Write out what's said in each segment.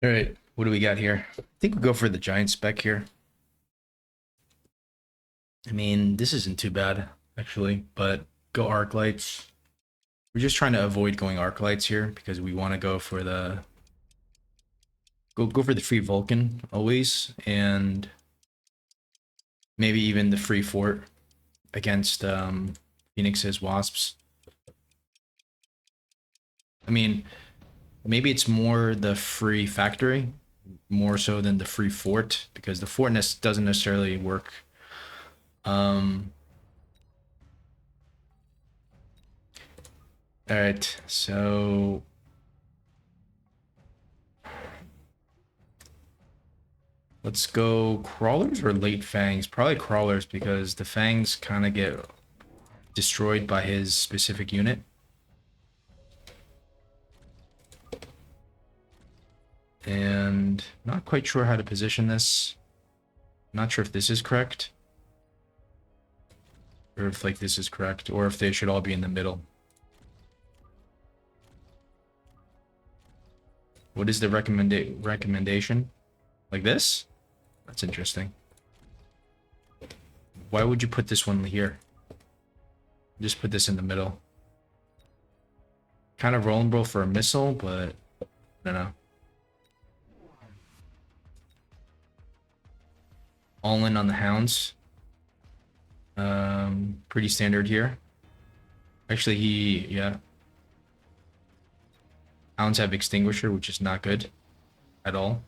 All right, what do we got here? I think we'll go for the giant spec here. I mean, this isn't too bad, actually, but go arc lights. We're just trying to avoid going arc lights here because we want to go for the go for the free Vulcan always, and maybe even the free fort against Phoenix's wasps. I mean, maybe it's more the free factory, more so than the free fort, because the fort doesn't necessarily work. All right, so let's go crawlers or late fangs. Probably crawlers because the fangs kind of get destroyed by his specific unit. And not quite sure how to position this. Not sure if this is correct. Or if like this is correct. Or if they should all be in the middle. What is the recommendation? Like this? That's interesting. Why would you put this one here? Just put this in the middle. Kind of vulnerable for a missile, but I don't know. All in on the hounds. Pretty standard here. Actually, yeah. Hounds have extinguisher, which is not good at all.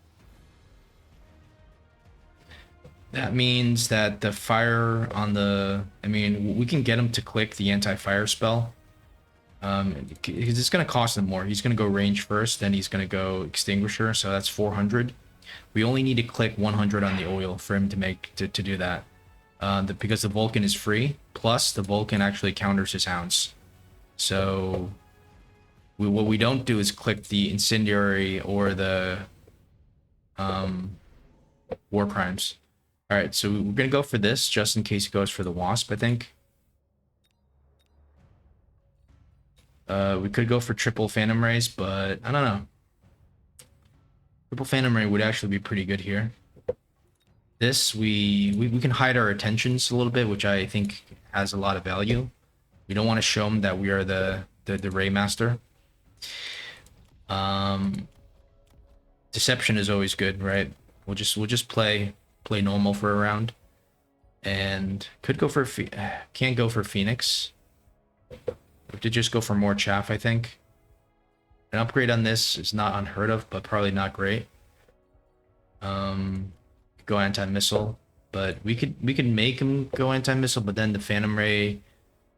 That means that the fire on the... I mean, we can get him to click the anti-fire spell. Because it's going to cost him more. He's going to go range first, then he's going to go extinguisher, so that's 400. We only need to click 100 on the oil for him to do that. Because the Vulcan is free, plus the Vulcan actually counters his hounds. So what we don't do is click the incendiary or the war primes. All right, so we're gonna go for this just in case he goes for the wasp. I think we could go for triple phantom rays, but I don't know. Triple phantom ray would actually be pretty good here. This we can hide our attentions a little bit, which I think has a lot of value. We don't want to show them that we are the ray master. Deception is always good, right? We'll just play normal for a round, and could go for can't go for Phoenix. We have to just go for more chaff, I think. An upgrade on this is not unheard of, but probably not great. Go anti-missile, but we could make him go anti-missile, but then the Phantom Ray,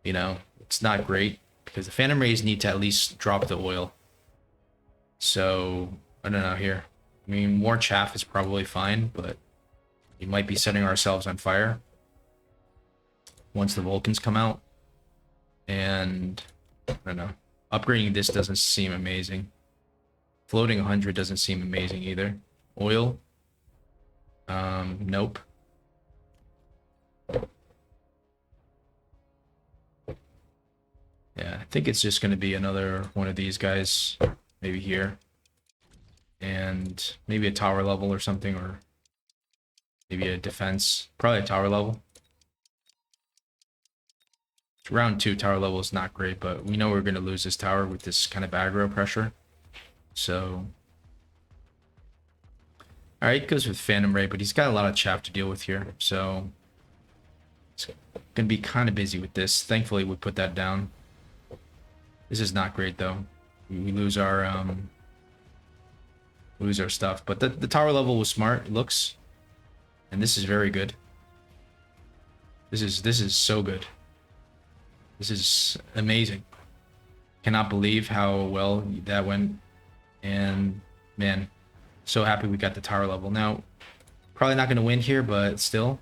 you know, it's not great because the Phantom Rays need to at least drop the oil. So I don't know here. I mean, more chaff is probably fine, but we might be setting ourselves on fire once the Vulcans come out. And I don't know. Upgrading this doesn't seem amazing. Floating 100 doesn't seem amazing either. Oil. Nope. Yeah, I think it's just going to be another one of these guys. Maybe here. And maybe a tower level or something, or maybe a defense. Probably a tower level. Round 2 tower level is not great, but we know we're going to lose this tower with this kind of aggro pressure. So... Alright, goes with Phantom Ray, but he's got a lot of chaff to deal with here, so... It's going to be kind of busy with this. Thankfully, we put that down. This is not great, though. We lose our stuff. But the tower level was smart, it looks. And this is very good. This is so good. This is amazing. Cannot believe how well that went. And man, so happy we got the tower level. Now, probably not going to win here, but still,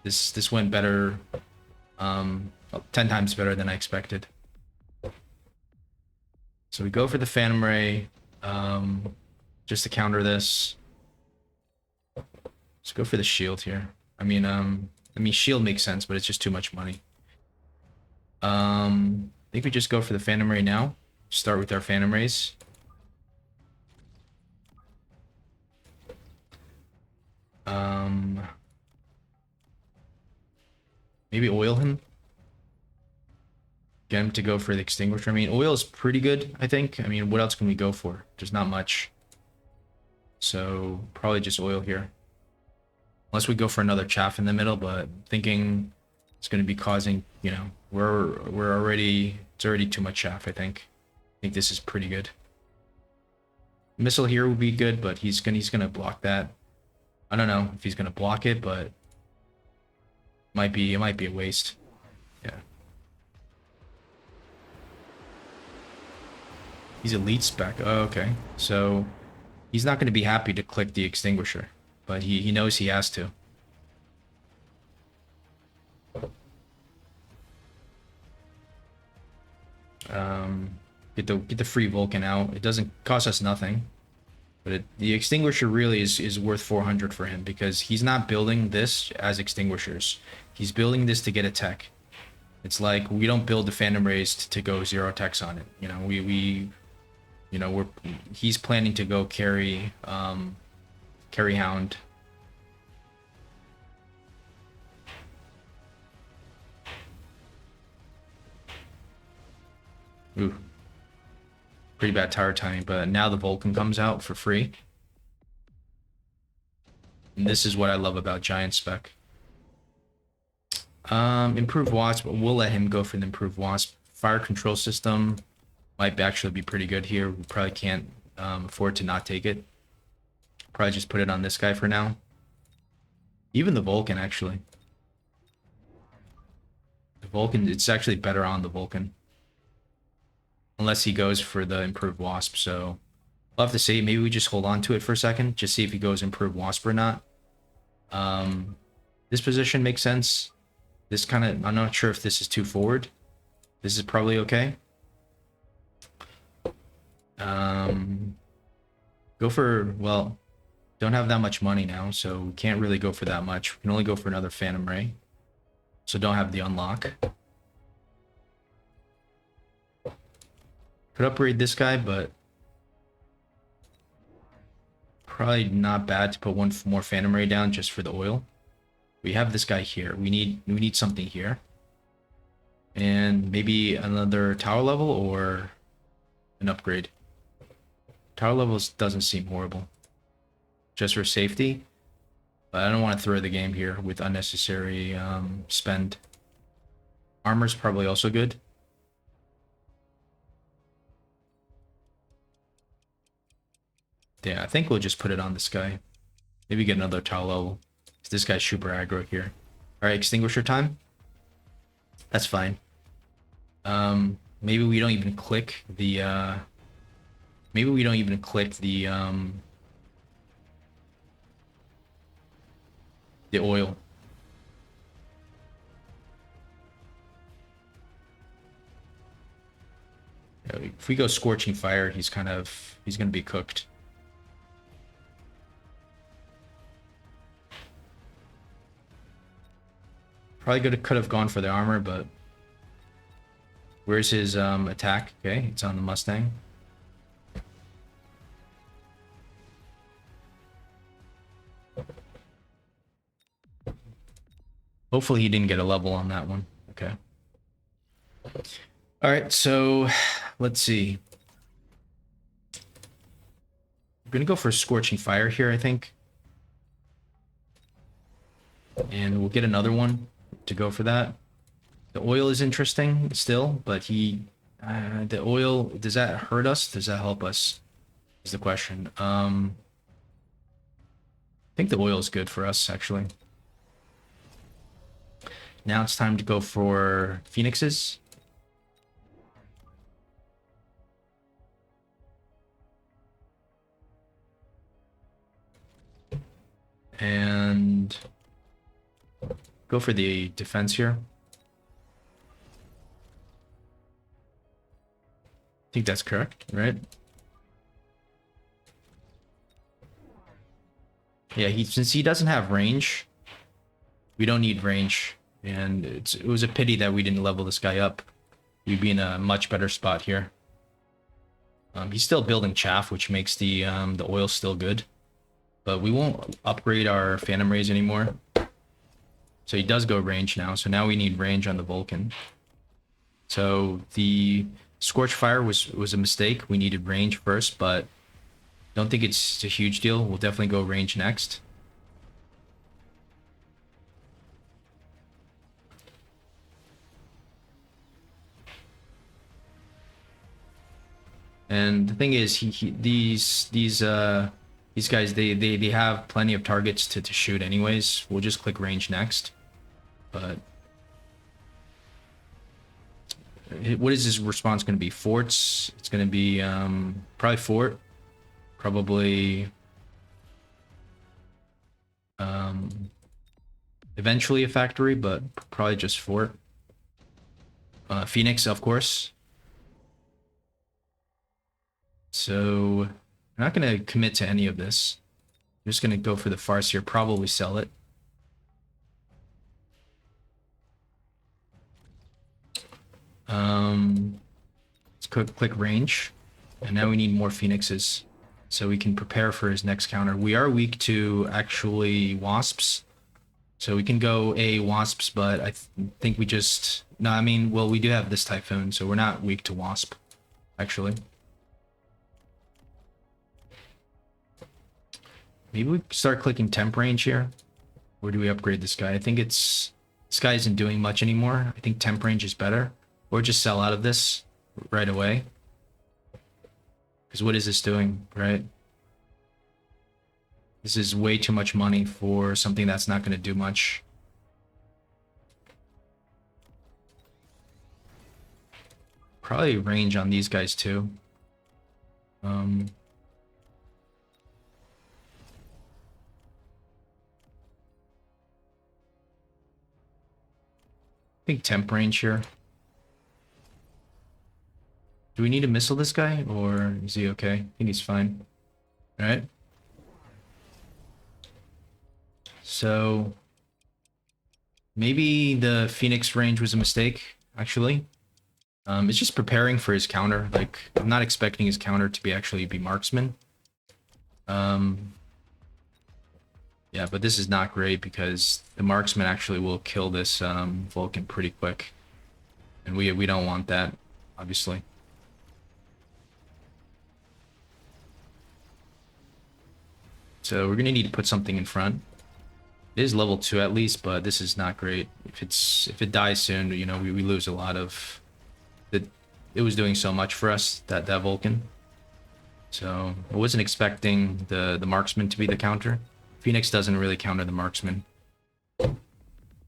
this went better, 10 times better than I expected. So we go for the Phantom Ray, just to counter this. Let's go for the shield here. I mean, shield makes sense, but it's just too much money. I think we just go for the Phantom Ray now. Start with our Phantom Rays. Um, maybe oil him. Get him to go for the extinguisher. I mean, oil is pretty good, I think. I mean, what else can we go for? There's not much. So probably just oil here. Unless we go for another chaff in the middle, but thinking it's going to be causing, you know, it's already too much chaff, I think. I think this is pretty good. Missile here would be good, but he's gonna block that. I don't know if he's gonna block it, but it might be a waste. Yeah. He's elite spec. Oh, okay. So he's not gonna be happy to click the extinguisher, but he knows he has to. Get the free Vulcan out. It doesn't cost us nothing. But the extinguisher really is worth 400 for him because he's not building this as extinguishers. He's building this to get a tech. It's like we don't build the Phantom Rays to go zero techs on it. You know, he's planning to go carry carry Hound. Ooh. Pretty bad tower timing, but now the Vulcan comes out for free. And this is what I love about Giant Spec. Improved Wasp, we'll let him go for the Improved Wasp. Fire control system might actually be pretty good here. We probably can't afford to not take it. Probably just put it on this guy for now. Even the Vulcan, actually. The Vulcan, it's actually better on the Vulcan. Unless he goes for the Improved Wasp, so we'll have to see. Maybe we just hold on to it for a second, just see if he goes Improved Wasp or not. This position makes sense. This kind of, I'm not sure if this is too forward. This is probably okay. Go for, well, don't have that much money now, so we can't really go for that much. We can only go for another Phantom Ray. So don't have the unlock. Could upgrade this guy, but probably not bad to put one more Phantom Ray down just for the oil. We have this guy here. We need something here. And maybe another tower level or an upgrade. Tower levels doesn't seem horrible. Just for safety. But I don't want to throw the game here with unnecessary spend. Armor's probably also good. Yeah, I think we'll just put it on this guy. Maybe get another tower level. This guy's super aggro here. Alright, extinguisher time. That's fine. Maybe we don't even click the the oil. If we go scorching fire, he's gonna be cooked. Probably could have gone for the armor, but where's his attack? Okay, it's on the Mustang. Hopefully he didn't get a level on that one. Okay. All right, so let's see. I'm gonna go for scorching fire here, I think. And we'll get another one to go for that. The oil is interesting still, but the oil, does that hurt us? Does that help us? Is the question. I think the oil is good for us, actually. Now it's time to go for Phoenixes. And go for the defense here. I think that's correct, right? Yeah, since he doesn't have range, we don't need range. And it was a pity that we didn't level this guy up. We'd be in a much better spot here. He's still building chaff, which makes the oil still good. but we won't upgrade our Phantom Rays anymore. So he does go range now. So now we need range on the Vulcan. So the Scorch Fire was a mistake. We needed range first, but don't think it's a huge deal. We'll definitely go range next. And the thing is, these guys they have plenty of targets to shoot anyways. We'll just click range next. But what is his response going to be? Forts. It's going to be probably fort. Probably eventually a factory, but probably just fort. Phoenix, of course. So I'm not going to commit to any of this. I'm just going to go for the farce here, probably sell it. Let's click range. And now we need more Phoenixes so we can prepare for his next counter. We are weak to actually Wasps. So we can go Wasps, but I think we just... No, I mean, well, we do have this Typhoon, so we're not weak to Wasp, actually. Maybe we start clicking temp range here. Or do we upgrade this guy? I think it's... This guy isn't doing much anymore. I think temp range is better. Or just sell out of this right away. Because what is this doing, right? This is way too much money for something that's not going to do much. Probably range on these guys too. I think temp range here. Do we need to missile this guy, or is he okay? I think he's fine. All right. So maybe the Phoenix range was a mistake, actually. It's just preparing for his counter. Like, I'm not expecting his counter to be actually be marksman. Yeah, but this is not great because the marksman actually will kill this Vulcan pretty quick. And we don't want that, obviously. So we're gonna need to put something in front. It is level 2 at least, but this is not great. If it dies soon, you know, we lose a lot of the... It was doing so much for us, that Vulcan. So I wasn't expecting the marksman to be the counter. Phoenix doesn't really counter the marksman.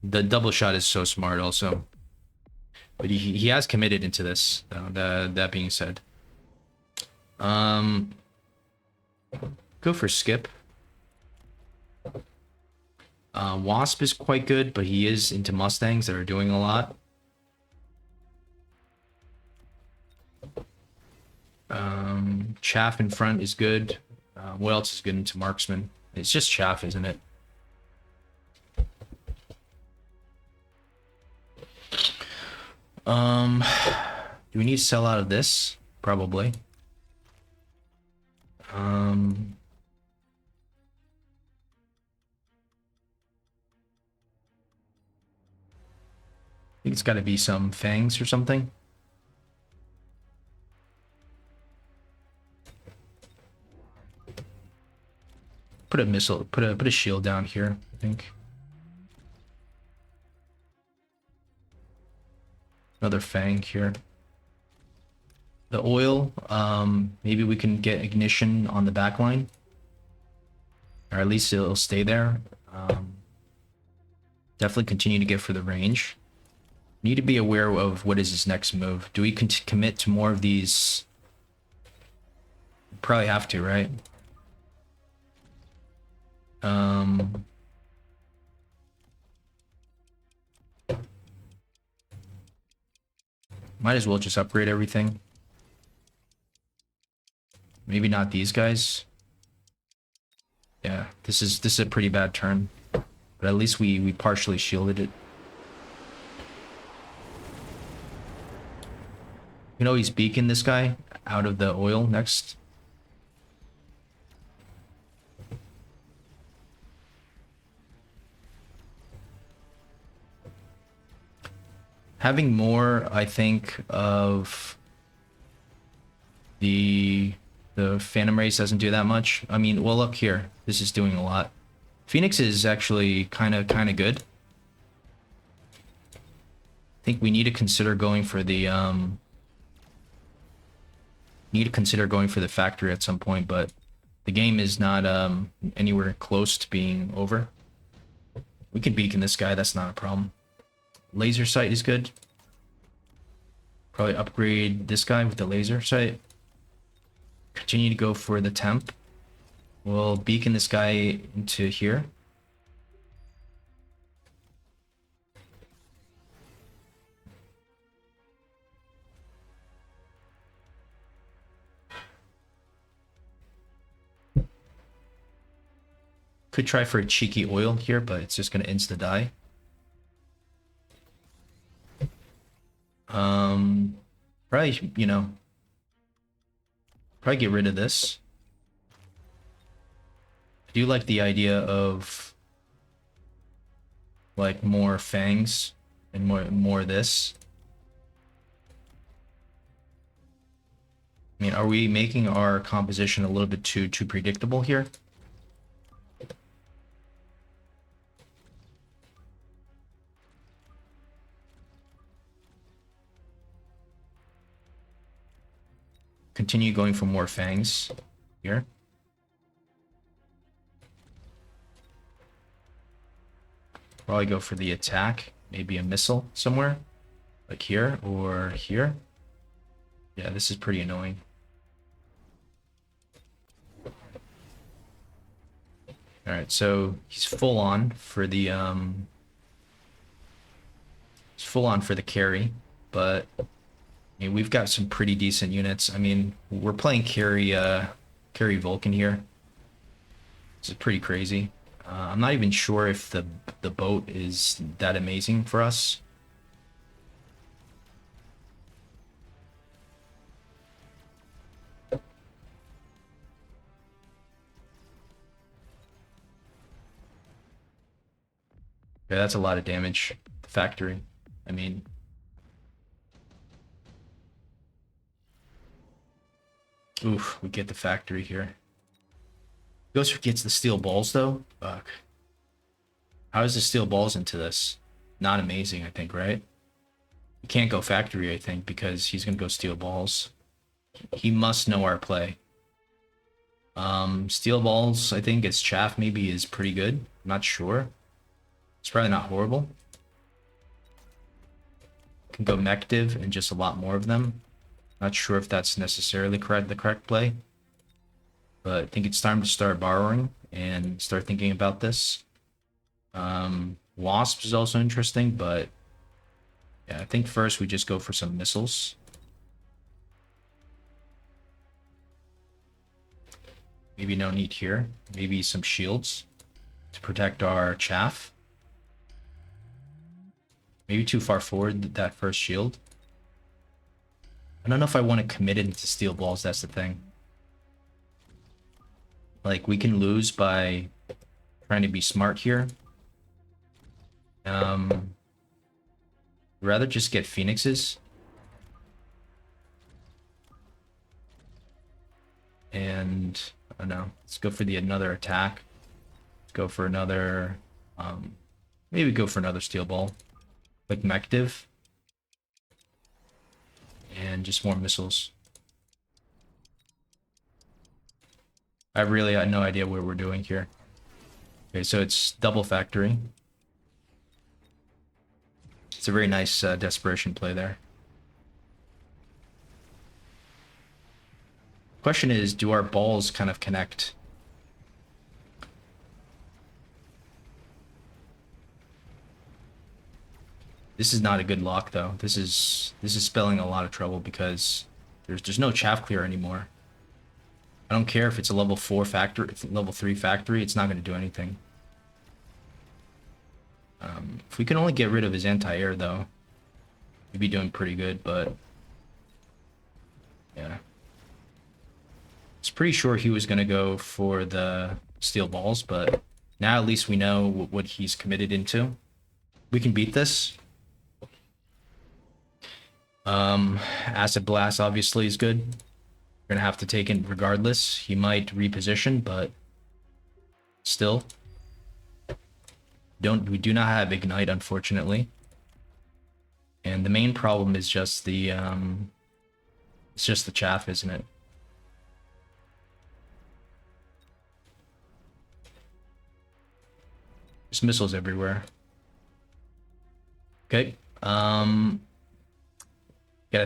The double shot is so smart also. But he has committed into this, though, that being said. Go for skip. Wasp is quite good, but he is into Mustangs that are doing a lot. Chaff in front is good. What else is good into marksman? It's just chaff, isn't it? Do we need to sell out of this? Probably. I think it's got to be some fangs or something. Put a missile, put a shield down here, I think. Another fang here. The oil, maybe we can get ignition on the back line. Or at least it'll stay there. Definitely continue to get for the range. Need to be aware of what is his next move. Do we commit to more of these? Probably have to, right? Might as well just upgrade everything. Maybe not these guys. Yeah, this is a pretty bad turn. But at least we partially shielded it. You can always beacon this guy out of the oil next. Having more, I think, of the Phantom Rays doesn't do that much. I mean, well, look here. This is doing a lot. Phoenix is actually kind of good. I think we need to consider going for the factory at some point, but the game is not anywhere close to being over. We can beacon this guy, that's not a problem. Laser sight is good. Probably upgrade this guy with the laser sight. Continue to go for the temp. We'll beacon this guy into here. Could try for a cheeky oil here, but it's just going to insta-die. Probably, you know, probably get rid of this. I do like the idea of like more fangs and more of this. I mean, are we making our composition a little bit too predictable here? Continue going for more fangs here. Probably go for the attack, maybe a missile somewhere, like here or here. Yeah, this is pretty annoying. All right, so he's full on for the carry, but I mean, we've got some pretty decent units. I mean, we're playing carry Vulcan here. This is pretty crazy. I'm not even sure if the boat is that amazing for us. Yeah, that's a lot of damage. The factory. I mean, oof, we get the factory here. Ghost gets the steel balls though. Fuck. How is the steel balls into this? Not amazing, I think, right? He can't go factory, I think, because he's gonna go steel balls. He must know our play. Steel balls, I think its chaff maybe is pretty good. I'm not sure. It's probably not horrible. Can go mech div and just a lot more of them. Not sure if that's necessarily the correct play. But I think it's time to start borrowing and start thinking about this. Wasp is also interesting, but yeah, I think first we just go for some missiles. Maybe no need here. Maybe some shields to protect our chaff. Maybe too far forward, that first shield. I don't know if I want to commit it into steel balls, that's the thing. Like, we can lose by trying to be smart here. Rather just get phoenixes. And, I don't know, let's go for another attack. Let's go for another, maybe go for another steel ball. Like mech div. And just more missiles. I really had no idea what we're doing here. Okay, so it's double factory. It's a very nice desperation play there. Question is, do our balls kind of connect? This is not a good lock though. This is spelling a lot of trouble because there's no chaff clear anymore. I don't care if it's a level 4 factory, if it's level 3 factory, it's not going to do anything. If we can only get rid of his anti-air though, we'd be doing pretty good, but yeah. It's pretty sure he was going to go for the steel balls, but now at least we know what he's committed into. We can beat this. Acid Blast obviously is good. We're gonna have to take it regardless. He might reposition, but still. We do not have Ignite, unfortunately. And the main problem is just the it's just the chaff, isn't it? There's missiles everywhere. Okay. Gotta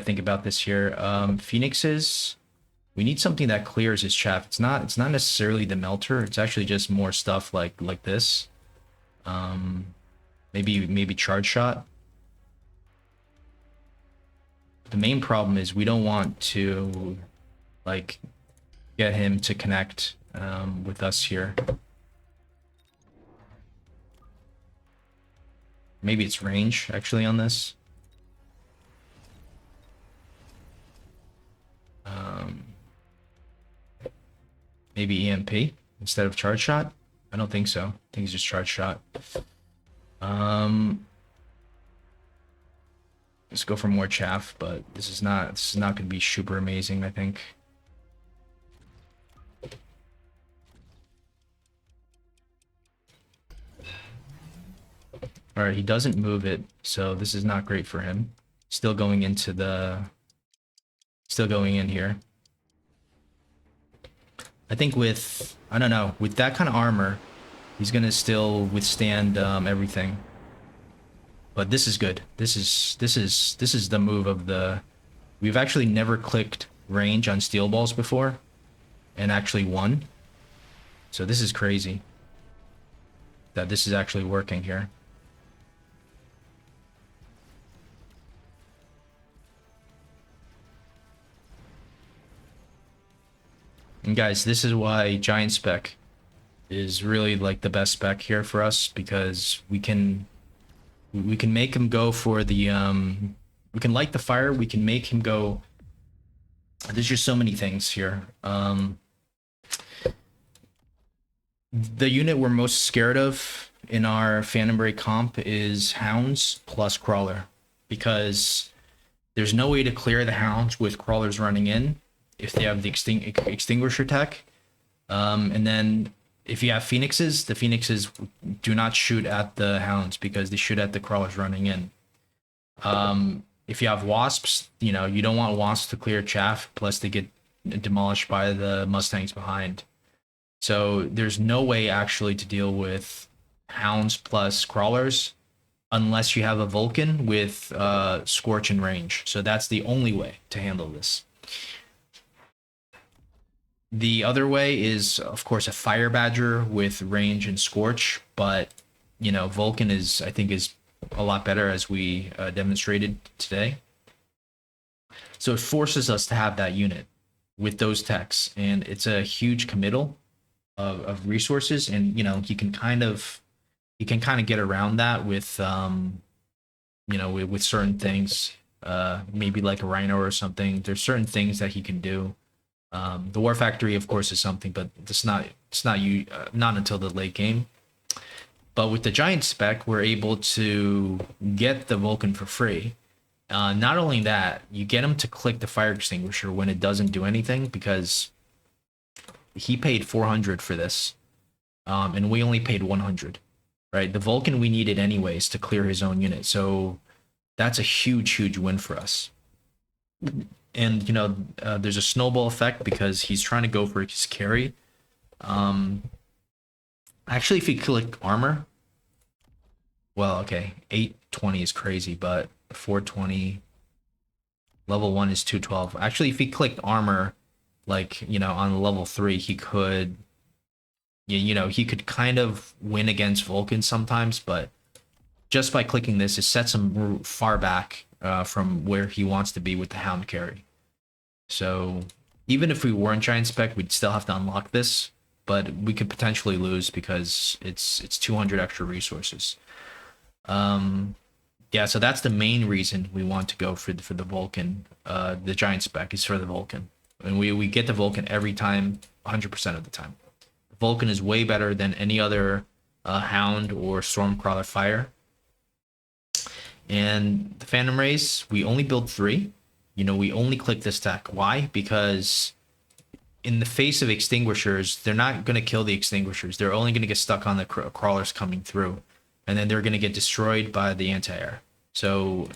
think about this here. Phoenixes. We need something that clears his chaff. It's not necessarily the melter. It's actually just more stuff like this. Maybe charge shot. The main problem is we don't want to like get him to connect with us here. Maybe it's range actually on this. Maybe EMP instead of charge shot. I don't think so. I think it's just charge shot. Let's go for more chaff, but this is not going to be super amazing, I think. All right, he doesn't move it, so this is not great for him. Still going in here. I think I don't know, with that kind of armor, he's gonna still withstand everything. But this is good. This is the move of the. We've actually never clicked range on steel balls before, and actually won. So this is crazy. That this is actually working here. And guys, this is why Giant Spec is really like the best spec here for us, because we can make him go for the we can light the fire, we can make him go. There's just so many things here. The unit we're most scared of in our Phantom Ray comp is Hounds plus Crawler, because there's no way to clear the Hounds with Crawlers running in if they have the Extinguisher tech. And then if you have Phoenixes, the Phoenixes do not shoot at the Hounds because they shoot at the Crawlers running in. If you have Wasps, you don't want Wasps to clear chaff, plus they get demolished by the Mustangs behind. So there's no way actually to deal with Hounds plus Crawlers unless you have a Vulcan with Scorch and range. So that's the only way to handle this. The other way is, of course, a Fire Badger with range and Scorch, but Vulcan I think is a lot better, as we demonstrated today. So it forces us to have that unit with those techs, and it's a huge committal of resources, and you can kind of get around that with with certain things, maybe like a Rhino or something. There's certain things that he can do. The War Factory, of course, is something, but it's not until the late game. But with the Giant Spec, we're able to get the Vulcan for free. Not only that, you get him to click the fire extinguisher when it doesn't do anything, because he paid 400 for this, and we only paid 100. Right? The Vulcan we needed anyways to clear his own unit, so that's a huge win for us. And there's a snowball effect because he's trying to go for his carry. Actually, if you click armor, well, okay, 820 is crazy, but 420 level 1 is 212. Actually, if he clicked armor, like on level 3, he could he could kind of win against Vulcan sometimes, but just by clicking this, it sets him far back from where he wants to be with the Hound carry. So even if we weren't Giant Spec, we'd still have to unlock this, but we could potentially lose because it's 200 extra resources. Yeah, so that's the main reason we want to go for the Vulcan. The Giant Spec is for the Vulcan, and we get the Vulcan every time, 100% of the time. The Vulcan is way better than any other Hound or Stormcrawler fire. And the Phantom Rays, we only build 3. You know, we only click this tech. Why? Because in the face of extinguishers, they're not going to kill the extinguishers. They're only going to get stuck on the crawlers coming through. And then they're going to get destroyed by the anti-air. So,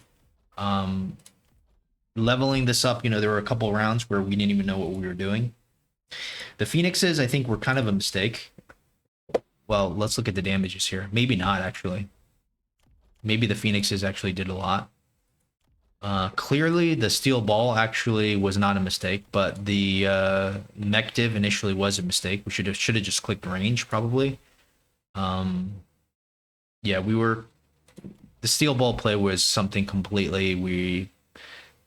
leveling this up, you know, there were a couple rounds where we didn't even know what we were doing. The Phoenixes, I think, were kind of a mistake. Well, let's look at the damages here. Maybe not, actually. Maybe the Phoenixes actually did a lot. Clearly, the steel ball actually was not a mistake, but the mech div initially was a mistake. We should have just clicked range, probably. Yeah, we were... The steel ball play was something completely we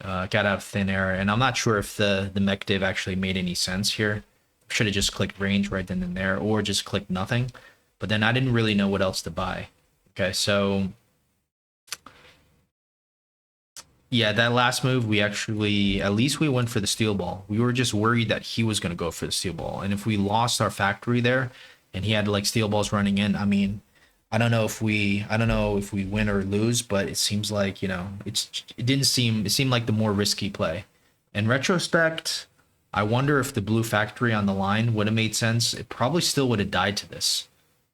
got out of thin air, and I'm not sure if the mech div actually made any sense here. Should have just clicked range right then and there, or just clicked nothing. But then I didn't really know what else to buy. Okay, so... Yeah, that last move, we actually, at least we went for the steel ball. We were just worried that he was going to go for the steel ball. And if we lost our factory there and he had like steel balls running in, I mean, I don't know if we win or lose, but it seems like, you know, it seemed like the more risky play. In retrospect, I wonder if the blue factory on the line would have made sense. It probably still would have died to this.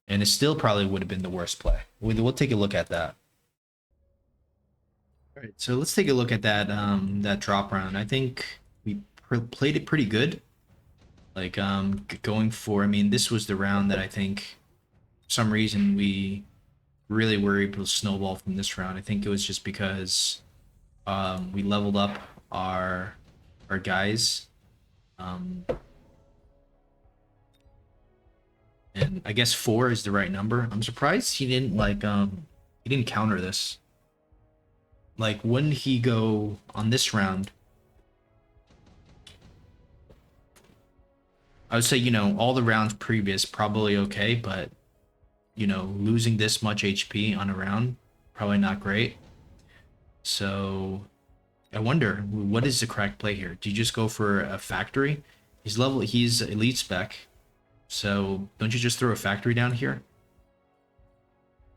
And it still probably would have been the worst play. We'll take a look at that. All right, so let's take a look at that that drop round. I think we played it pretty good. Like going for, I mean, this was the round that I think for some reason we really were able to snowball from this round. I think it was just because we leveled up our guys. And I guess 4 is the right number. I'm surprised he didn't like he didn't counter this. Like, wouldn't he go on this round? I would say, you know, all the rounds previous probably okay, but you know, losing this much HP on a round, probably not great. So I wonder, what is the correct play here? Do you just go for a factory? He's elite spec. So don't you just throw a factory down here?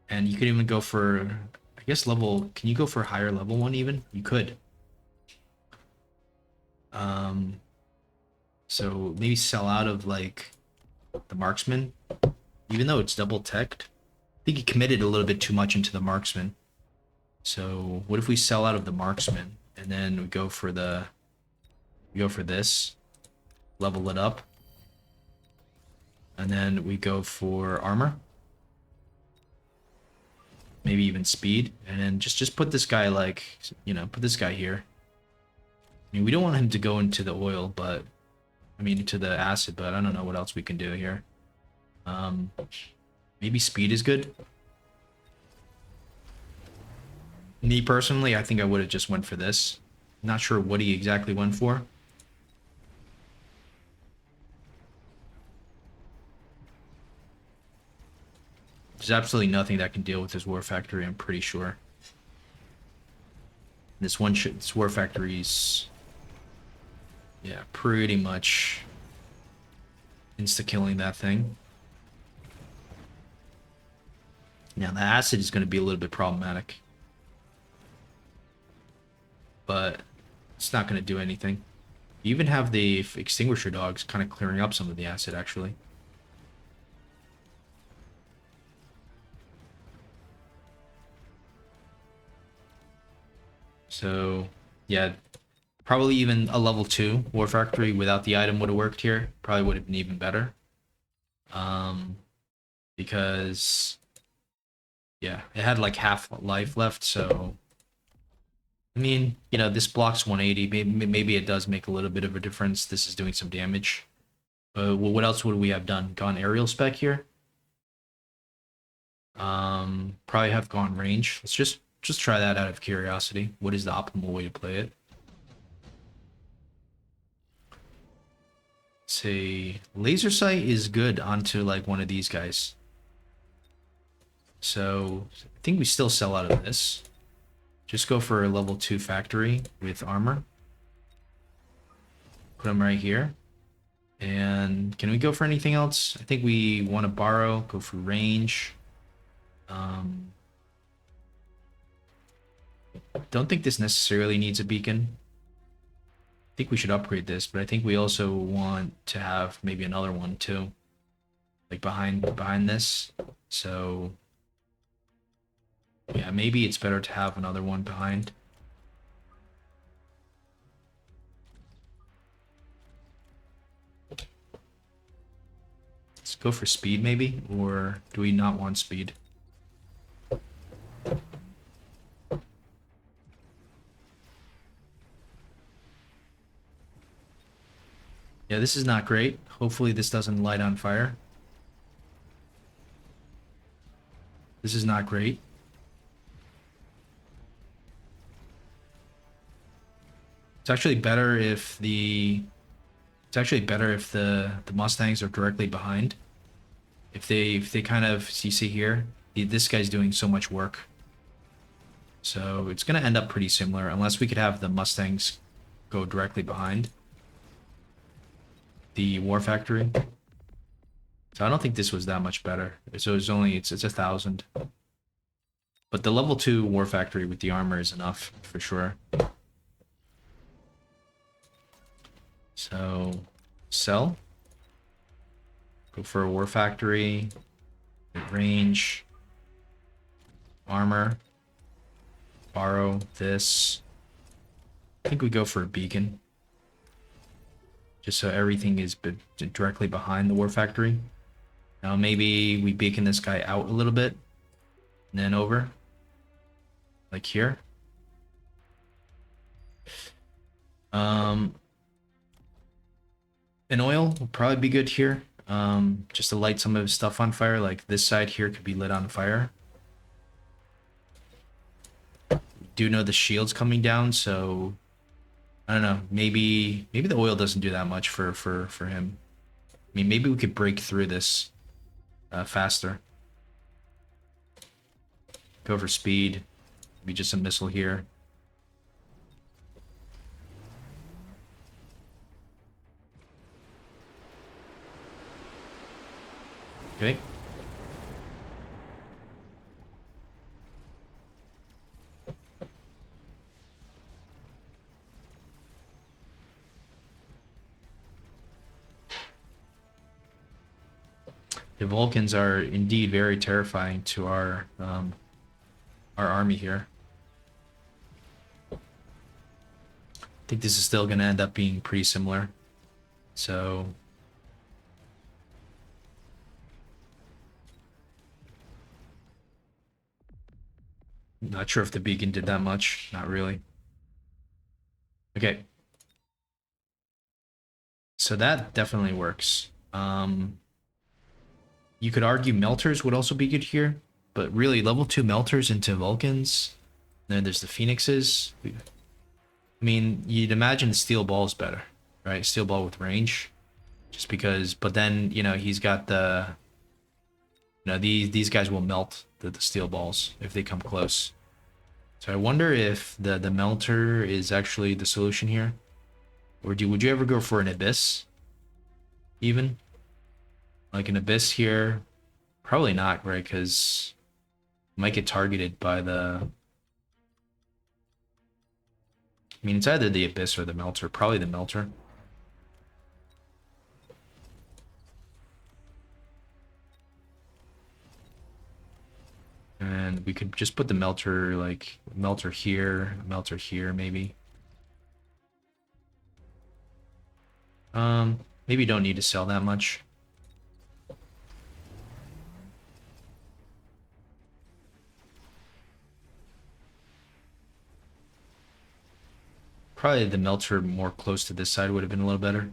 And you could even go for, I guess can you go for a higher level one even? You could. So maybe sell out of like the marksman, even though it's double teched. I think he committed a little bit too much into the marksman. So what if we sell out of the marksman and then we go for this, level it up, and then we go for armor, maybe even speed, and then just put this guy like, you know, put this guy here. I mean, we don't want him to go into the oil, but I mean, into the acid, but I don't know what else we can do here. Maybe speed is good. Me personally, I think I would have just went for this. Not sure what he exactly went for. There's absolutely nothing that can deal with this war factory, I'm pretty sure. This war factory's, yeah, pretty much insta-killing that thing. Now, the acid is going to be a little bit problematic. But it's not going to do anything. You even have the extinguisher dogs kind of clearing up some of the acid, actually. So, yeah, probably even a level 2 War Factory without the item would have worked here. Probably would have been even better. Because, yeah, it had like half life left, so... I mean, you know, this blocks 180. Maybe it does make a little bit of a difference. This is doing some damage. Well, what else would we have done? Gone aerial spec here? Probably have gone range. Let's just try that out of curiosity. What is the optimal way to play it? Say laser sight is good onto like one of these guys. So I think we still sell out of this. Just go for a level 2 factory with armor. Put them right here. And can we go for anything else? I think we want to borrow, go for range. Don't think this necessarily needs a beacon. I think we should upgrade this, but I think we also want to have maybe another one too, like behind this. So yeah, maybe it's better to have another one behind. Let's go for speed maybe, or do we not want speed? Yeah, this is not great. Hopefully this doesn't light on fire. This is not great. It's actually better if the the Mustangs are directly behind. If they kind of, you see here, this guy's doing so much work. So it's gonna end up pretty similar unless we could have the Mustangs go directly behind the War Factory. So I don't think this was that much better. So it's 1,000. But the level 2 War Factory with the armor is enough for sure. So sell. Go for a War Factory. Range. Armor. Borrow this. I think we go for a beacon. Just so everything is directly behind the War Factory. Now maybe we beacon this guy out a little bit. And then over. Like here. An oil will probably be good here. Just to light some of his stuff on fire. Like this side here could be lit on fire. We do know the shield's coming down, so I don't know. Maybe the oil doesn't do that much for him. I mean, maybe we could break through this faster. Go for speed. Maybe just a missile here. Okay. The Vulcans are indeed very terrifying to our army here. I think this is still going to end up being pretty similar. So not sure if the beacon did that much. Not really. Okay. So that definitely works. You could argue melters would also be good here, but really level 2 melters into Vulcans. Then there's the Phoenixes. I mean, you'd imagine steel ball is better, right? Steel ball with range, just because. But then he's got the. These guys will melt the steel balls if they come close. So I wonder if the melter is actually the solution here, or would you ever go for an abyss? Even like an abyss here, probably not, right? Because might get targeted by the. I mean, it's either the abyss or the melter. Probably the melter. And we could just put the melter, like, melter here, maybe. Maybe don't need to sell that much. Probably the melter more close to this side would have been a little better.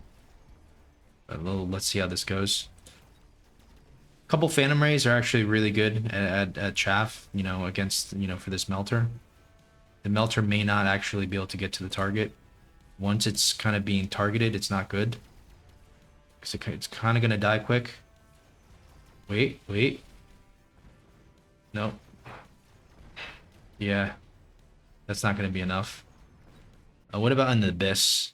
Let's see how this goes. A couple Phantom Rays are actually really good at chaff, against, for this melter. The melter may not actually be able to get to the target. Once it's kind of being targeted, it's not good. Because it's kind of going to die quick. Wait. No. Yeah. That's not going to be enough. What about an abyss?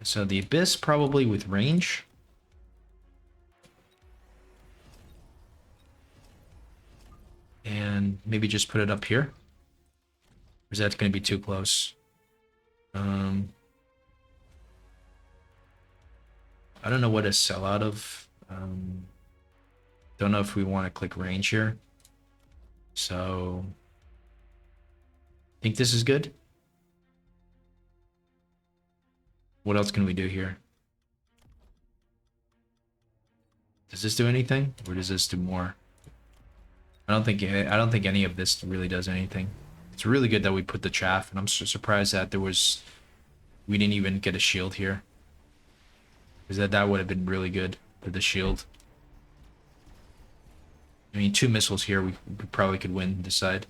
So the abyss probably with range. maybe just put it up here? Or is that going to be too close? I don't know what to sell out of. Don't know if we want to click range here. So, think this is good. What else can we do here? Does this do anything, or does this do more? I don't think any of this really does anything. It's really good that we put the chaff, and I'm surprised that we didn't even get a shield here. Because that would have been really good for the shield. I mean, 2 missiles here, we probably could win this side.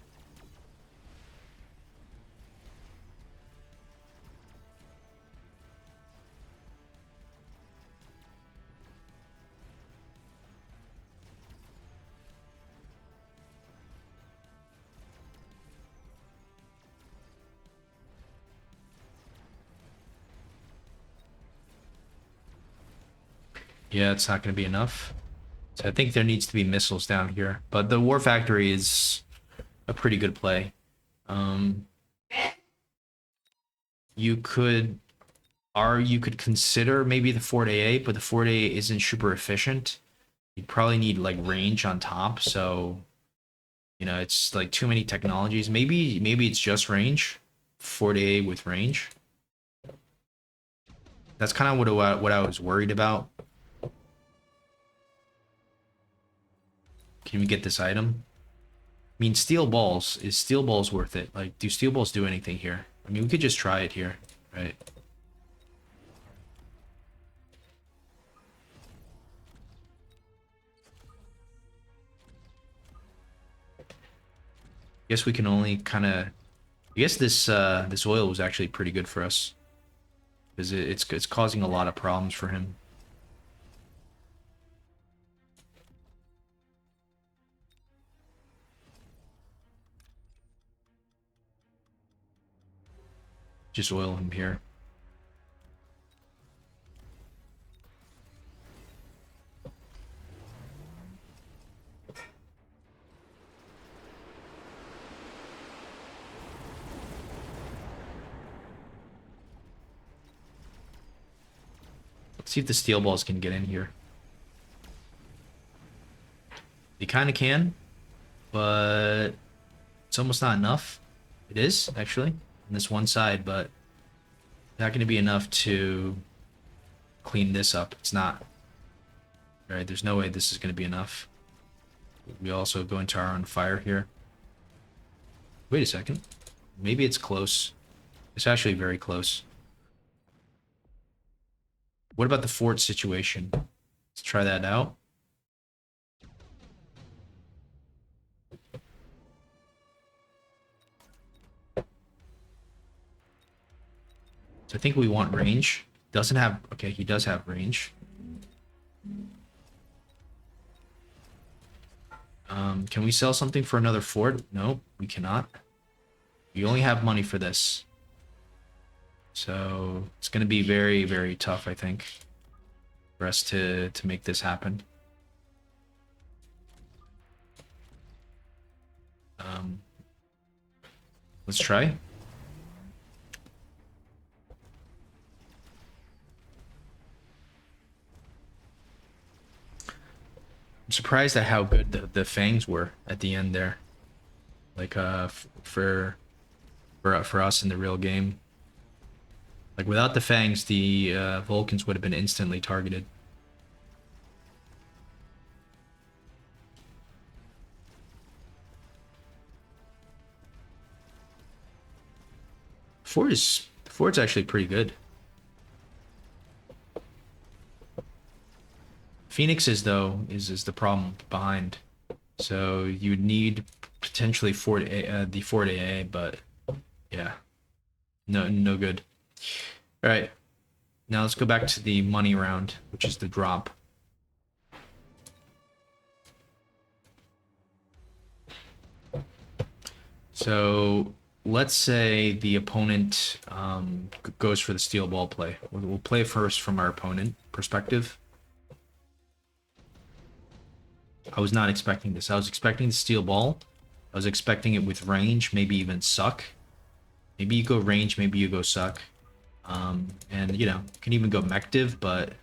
Yeah, it's not going to be enough. So I think there needs to be missiles down here. But the War Factory is a pretty good play. You could consider maybe the Fort AA, but the Fort AA isn't super efficient. You'd probably need like range on top, so you know, it's like too many technologies. Maybe it's just range. Fort AA with range. That's kind of what I was worried about. Can we get this item? I mean, steel balls. Is steel balls worth it? Like, do steel balls do anything here? I mean, we could just try it here, right? Guess we can only kind of. I guess this oil was actually pretty good for us, because it's causing a lot of problems for him. Just oil him here. Let's see if the steel balls can get in here. They kind of can, but it's almost not enough. It is, actually, on this one side, but not going to be enough to clean this up. It's not. All right, there's no way this is going to be enough. We also go into our own fire here. Wait a second. Maybe it's close. It's actually very close. What about the fort situation? Let's try that out. So I think we want range. Doesn't have... Okay, he does have range. Can we sell something for another fort? No, we cannot. We only have money for this. So it's going to be very, very tough, I think, for us to make this happen. Let's try. I'm surprised at how good the fangs were at the end there. Like for us in the real game. Like without the fangs, the Vulcans would have been instantly targeted. Ford's actually pretty good. Phoenixes, though, is the problem behind. So you would need potentially the Fort AA, but yeah, no good. All right, now let's go back to the money round, which is the drop. So let's say the opponent goes for the steel ball play. We'll play first from our opponent perspective. I was not expecting this. I was expecting the steel ball, I was expecting it with range, maybe even suck. Maybe you go range, maybe you go suck. And, you know, you can even go mective, but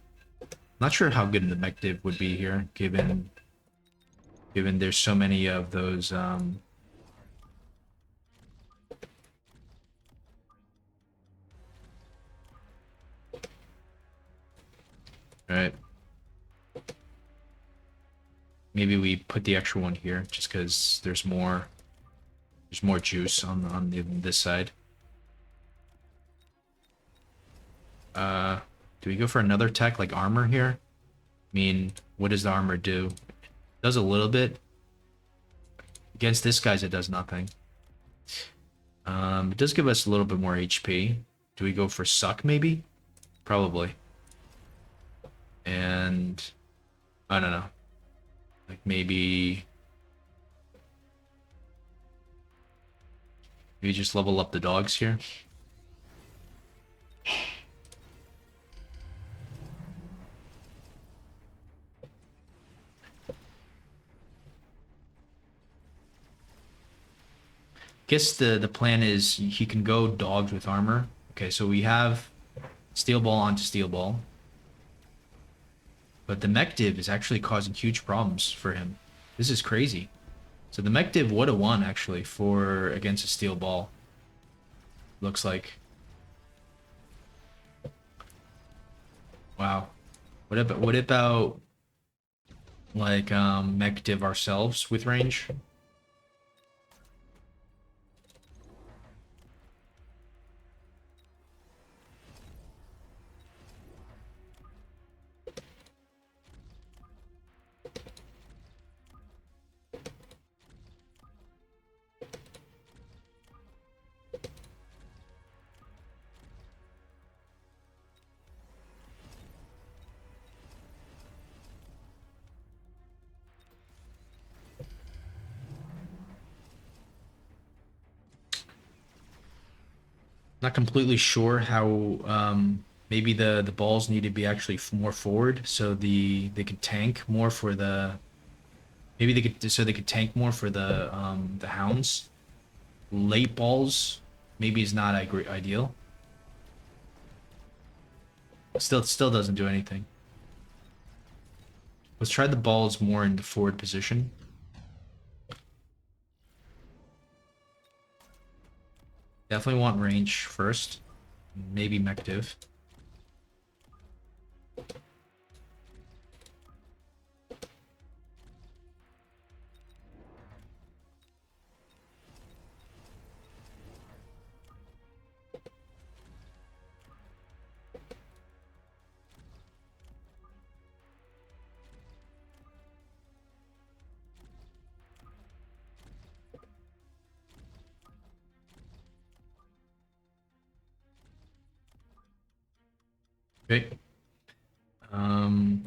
I'm not sure how good the mective would be here, given there's so many of those. Right. Maybe we put the extra one here just because there's more juice on this side. Do we go for another tech like armor here? I mean, what does the armor do? It does a little bit. Against this guy's it does nothing. It does give us a little bit more HP. Do we go for suck maybe? Probably. And I don't know. Like maybe just level up the dogs here. Guess the plan is he can go dogs with armor. Okay, so we have steel ball onto steel ball. But the mech div is actually causing huge problems for him. This is crazy. So the mech div would have won actually for against a steel ball. Looks like. Wow. What about like mech div ourselves with range? Not completely sure how maybe the balls need to be actually more forward so they could tank more for the maybe they could tank more for the hounds. Late balls maybe is not ideal. Still doesn't do anything. Let's try the balls more in the forward position. Definitely want range first. Maybe mective. Okay. Do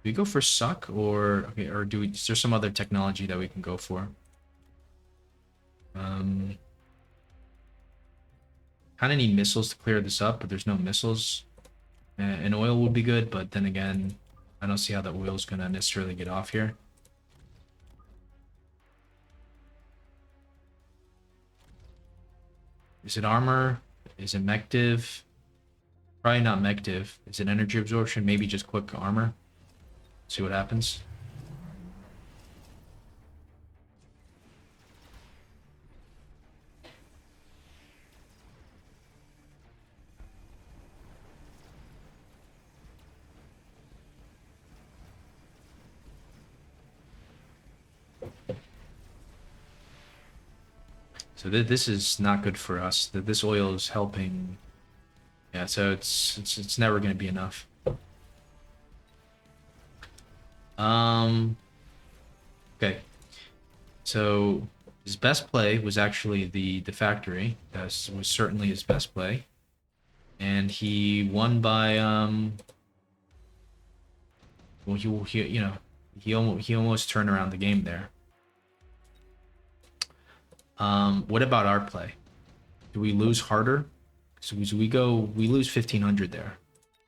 we go for suck or okay, or is there some other technology that we can go for? Kind of need missiles to clear this up, but there's no missiles. An oil would be good, but then again, I don't see how the oil's gonna necessarily get off here. Is it armor? Is it mective? Probably not mective. Is it energy absorption? Maybe just quick armor. See what happens. So this is not good for us. This oil is helping. Yeah, so it's never going to be enough. Okay. So his best play was actually the factory. That was certainly his best play. And he won by well he you know, he almost turned around the game there. What about our play? Do we lose harder? So we lose 1500 there.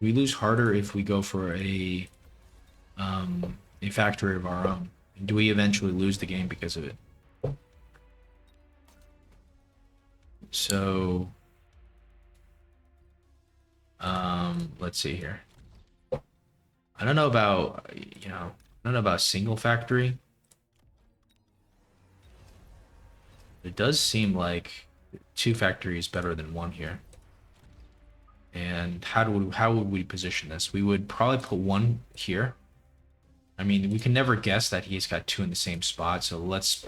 We lose harder if we go for a factory of our own. Do we eventually lose the game because of it? So, let's see here. I don't know about, I don't know about single factory. It does seem like two factory is better than one here. And how would we position this? We would probably put one here. I mean, we can never guess that he's got two in the same spot, so let's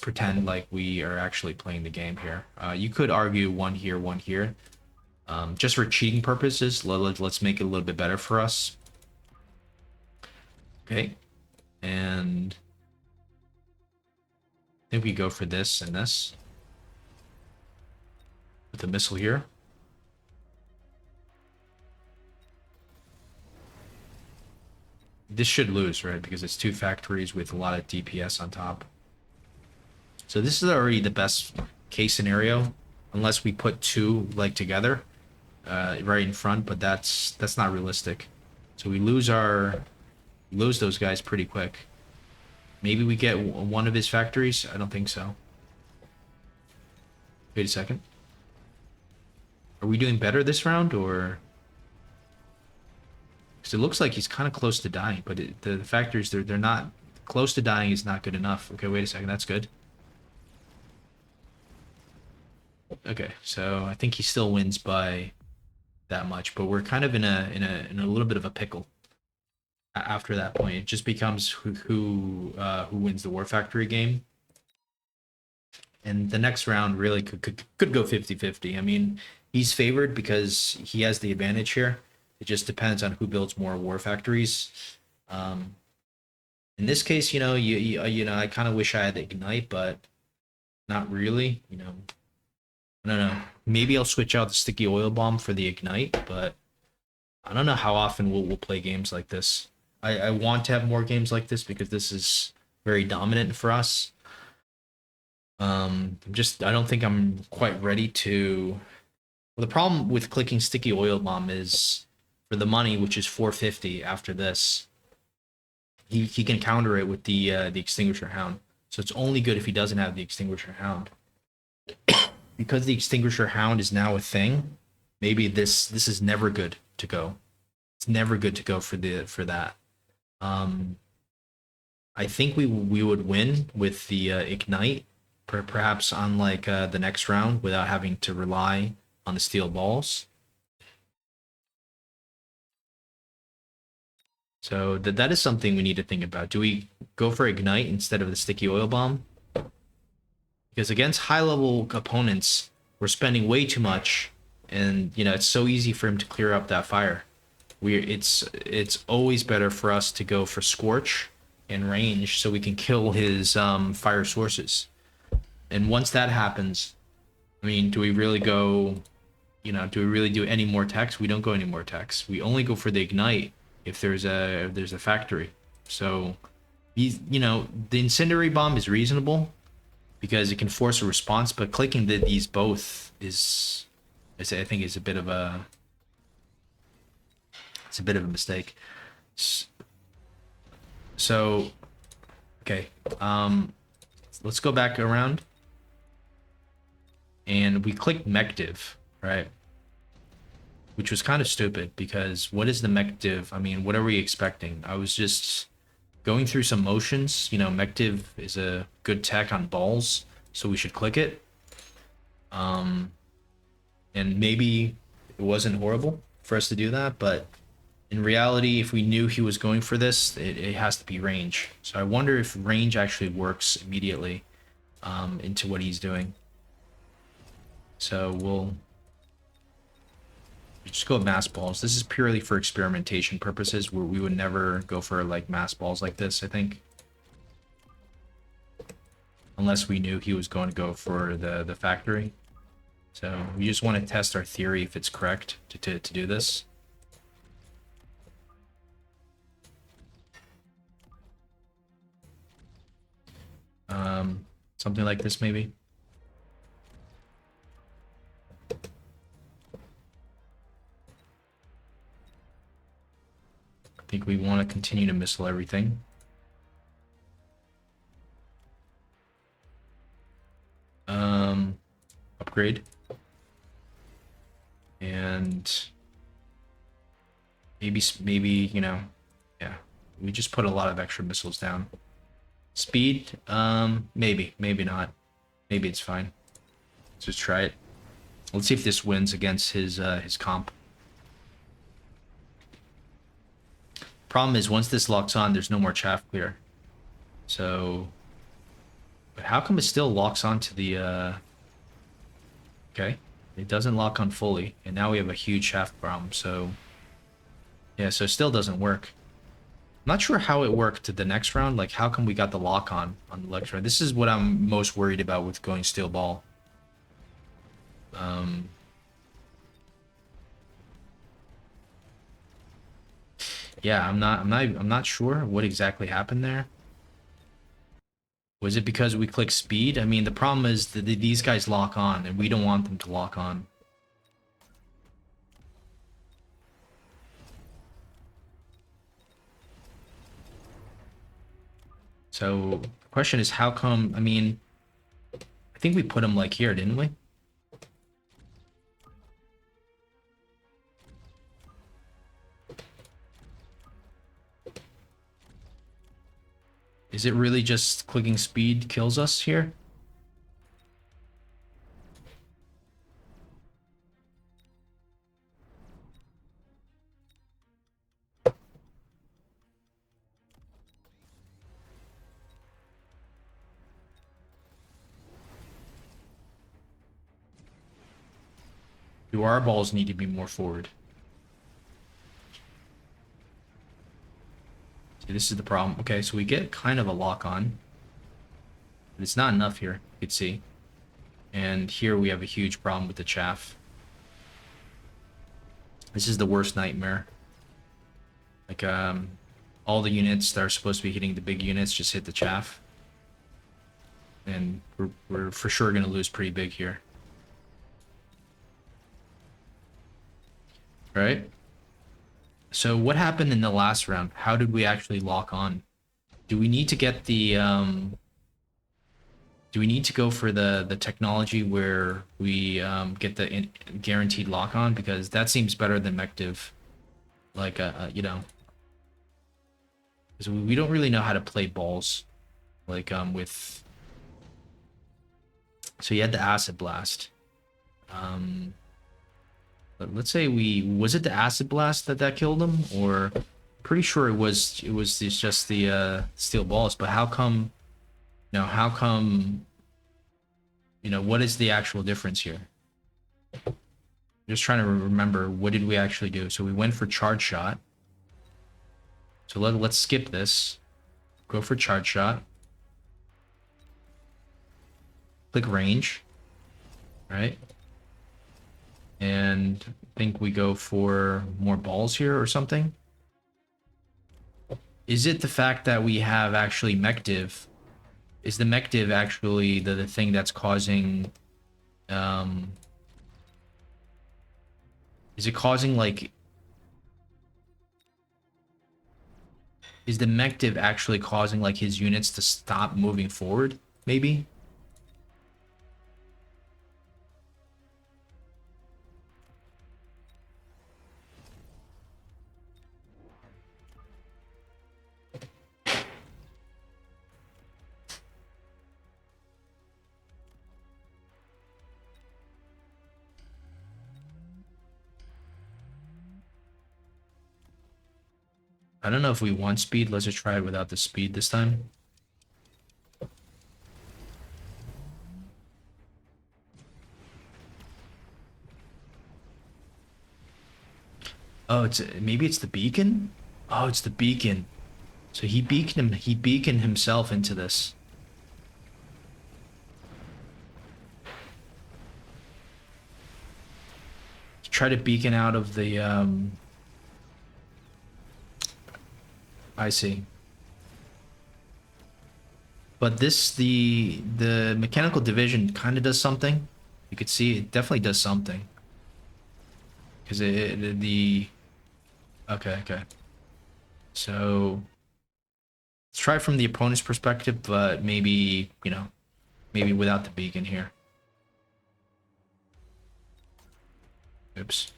pretend like we are actually playing the game here. You could argue one here, one here. Just for cheating purposes, let's make it a little bit better for us. Okay, and I think we go for this and this with the missile here. This should lose, right? Because it's two factories with a lot of DPS on top. So this is already the best case scenario, unless we put two like together, right in front. But that's not realistic. So we lose those guys pretty quick. Maybe we get one of his factories. I don't think so. Wait a second. Are we doing better this round, or? Because it looks like he's kind of close to dying, but the factories they're not close to dying is not good enough. Okay, wait a second. That's good. Okay, so I think he still wins by that much, but we're kind of in a little bit of a pickle. After that point, it just becomes who wins the War Factory game. And the next round really could go 50-50. I mean, he's favored because he has the advantage here. It just depends on who builds more War Factories. In this case, I kind of wish I had the Ignite, but not really. I don't know. Maybe I'll switch out the Sticky Oil Bomb for the Ignite, but I don't know how often we'll play games like this. I want to have more games like this because this is very dominant for us. I don't think I'm quite ready to. Well, the problem with clicking Sticky Oil Bomb is for the money, which is 450 after this. He can counter it with the Extinguisher Hound. So it's only good if he doesn't have the Extinguisher Hound. Because the Extinguisher Hound is now a thing, maybe this is never good to go. It's never good to go for that. I think we would win with the Ignite, perhaps on like the next round without having to rely on the steel balls. So that is something we need to think about. Do we go for Ignite instead of the Sticky Oil Bomb? Because against high-level opponents, we're spending way too much, and it's so easy for him to clear up that fire. It's always better for us to go for Scorch and range so we can kill his fire sources. And once that happens, I mean, do we really go? Do we really do any more techs? We don't go any more techs. We only go for the Ignite if there's a factory. So, the Incendiary Bomb is reasonable because it can force a response, but clicking these both is I think is a bit of a mistake. So, okay, let's go back around, and we clicked Mecdiv, right? Which was kind of stupid because what is the Mecdiv? I mean, what are we expecting? I was just going through some motions. Mecdiv is a good tech on balls, so we should click it. And maybe it wasn't horrible for us to do that, but in reality, if we knew he was going for this, it has to be range. So I wonder if range actually works immediately into what he's doing. So we'll just go with mass balls. This is purely for experimentation purposes, where we would never go for like mass balls like this, I think. Unless we knew he was going to go for the factory. So we just want to test our theory if it's correct to do this. Something like this maybe. I think we want to continue to missile everything. upgrade. And maybe, you know, yeah. We just put a lot of extra missiles down. Speed, maybe not. Maybe it's fine. Let's just try it. Let's see if this wins against his comp. Problem is, once this locks on, there's no more chaff clear. So, but how come it still locks onto the, okay. It doesn't lock on fully, and now we have a huge shaft problem, so... Yeah, so it still doesn't work. I'm not sure how it worked the next round, like how come we got the lock on the next round. This is what I'm most worried about with going steel ball. Yeah, I'm not sure what exactly happened there. Was it because we clicked speed? I mean, the problem is that these guys lock on, and we don't want them to lock on. So, the question is, how come... I mean, I think we put them, like, here, didn't we? Is it really just clicking speed kills us here? Do our balls need to be more forward? See, this is the problem. Okay, so we get kind of a lock on. But it's not enough here, you could see. And here we have a huge problem with the chaff. This is the worst nightmare. Like, all the units that are supposed to be hitting the big units just hit the chaff. And we're for sure going to lose pretty big here. Right? So what happened in the last round? How did we actually lock on? Do we need to get the do we need to go for the technology where we get the guaranteed lock on? Because that seems better than Mective. Like you know, because we don't really know how to play balls, like with. So you had the acid blast. But let's say was it the acid blast that killed him, or pretty sure it was just the steel balls. But how come? Now how come? You know, what is the actual difference here? Just trying to remember, what did we actually do? So we went for charge shot. So let's skip this. Go for charge shot. Click range. Right? And I think we go for more balls here or something. Is it the fact that we have actually Mective? Is the Mective actually the thing that's causing... is it causing, like... Is the Mective actually causing, like, his units to stop moving forward, maybe? I don't know if we want speed. Let's just try it without the speed this time. Oh, maybe it's the beacon? Oh, it's the beacon. So he beaconed himself into this. Try to beacon out of the I see. But the mechanical division kind of does something. You could see it definitely does something. Because the okay. So let's try it from the opponent's perspective, but maybe, you know, maybe without the beacon here. Oops.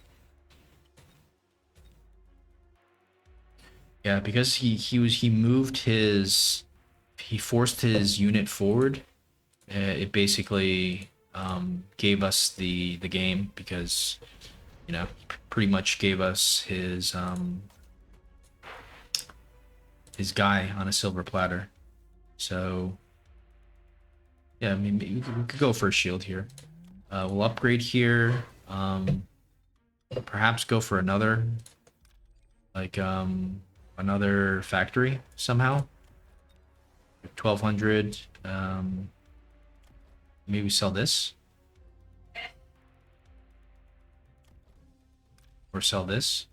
Yeah, because he forced his unit forward. It basically gave us the game because pretty much gave us his guy on a silver platter. So yeah, I mean we could go for a shield here. We'll upgrade here. Perhaps go for another like another factory somehow. 1200. Maybe sell this or sell this.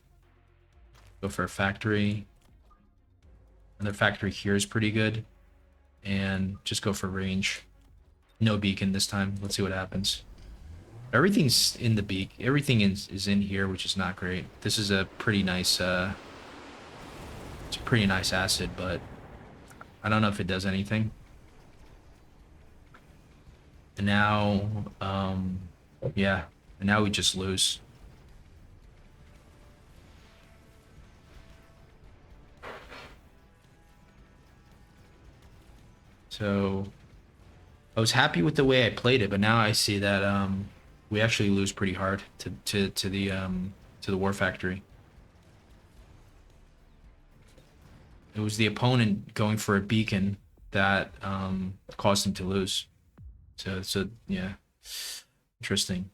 Go for a factory. Another factory here is pretty good, and just go for range. No beacon this time. Let's see what happens. Everything's in the beak. Everything is in here, which is not great. This is a pretty nice. It's a pretty nice acid, but I don't know if it does anything. And now, yeah, and now we just lose. So I was happy with the way I played it, but now I see that we actually lose pretty hard to the War Factory. It was the opponent going for a beacon that caused him to lose. So yeah, interesting.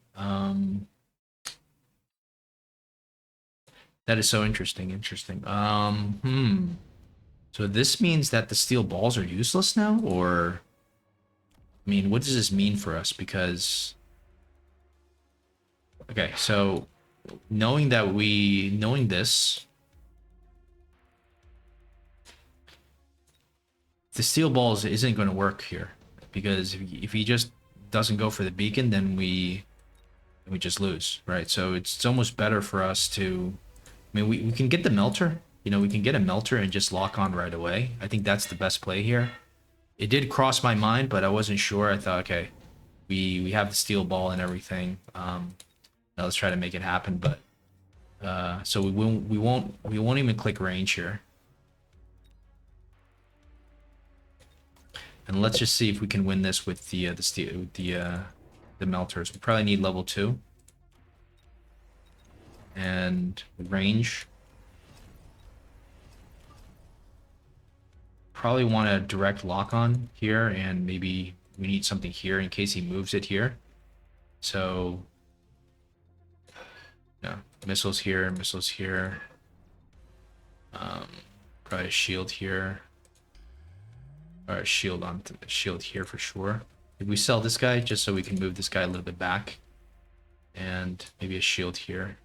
That is so interesting. Interesting. So this means that the steel balls are useless now, or I mean, what does this mean for us? Because okay, so knowing this, the steel balls isn't going to work here because if he just doesn't go for the beacon, then we just lose, right? So it's almost better for us to. I mean, we can get the melter. We can get a melter and just lock on right away. I think that's the best play here. It did cross my mind, but I wasn't sure. I thought, okay, we have the steel ball and everything. Now let's try to make it happen. But so we won't even click range here. And let's just see if we can win this with the melters. We probably need level 2 and range. Probably want a direct lock on here, and maybe we need something here in case he moves it here. So yeah, missiles here, missiles here. Probably a shield here. Or a shield on shield here for sure. If we sell this guy just so we can move this guy a little bit back, and maybe a shield here.